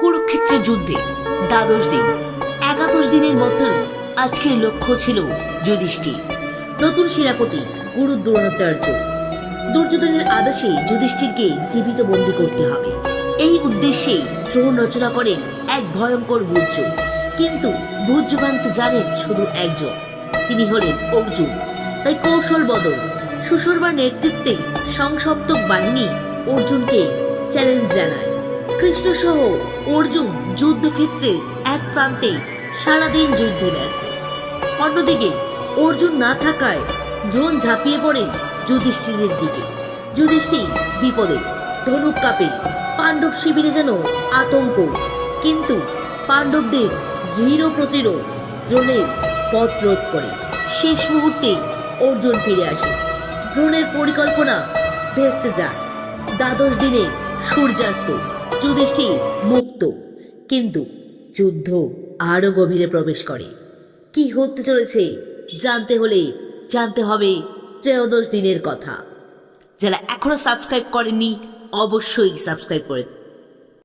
কুরুক্ষেত্রের যুদ্ধে দ্বাদশ দিন। 11 দিনের মতো আজকের লক্ষ্য ছিল যুধিষ্ঠির, নতুন সেনাপতি গুরু দ্রোণাচার্য। দুর্যোধনের আদেশে যুধিষ্ঠিরকে জীবিত বন্দী করতে হবে। এই উদ্দেশ্যেই দ্রোণ রচনা করেন এক ভয়ঙ্কর ভূজ্য। কিন্তু ভূজ্যবান্ত জানেন শুধু একজন, তিনি হলেন অর্জুন। তাই কৌশল বদল। সুশর্মার নেতৃত্বে সংসপ্তক বাহিনী অর্জুনকে চ্যালেঞ্জ জানায়। কৃষ্ণ সহ অর্জুন যুদ্ধক্ষেত্রে এক প্রান্তে সারাদিন যুদ্ধে ব্যস্ত। অন্যদিকে অর্জুন না থাকায় দ্রোণ ঝাঁপিয়ে পড়েন যুধিষ্ঠিরের দিকে। যুধিষ্ঠির বিপদে, ধনুক কাঁপে, পাণ্ডব শিবিরে যেন আতঙ্ক। কিন্তু পাণ্ডবদের দৃঢ় প্রতিরোধ দ্রোণের পথ রোধ করে। শেষ মুহূর্তে অর্জুন ফিরে আসে। দ্রোণের পরিকল্পনা ভেস্তে যায়। দ্বাদশ দিনে সূর্যাস্ত, যুধিষ্ঠির মুক্ত। কিন্তু যুদ্ধ আরো গভীরে প্রবেশ করে। কি হতে চলেছে জানতে হলে জানতে হবে 13 দিনের কথা। যারা এখনো সাবস্ক্রাইব করেননি অবশ্যই সাবস্ক্রাইব করে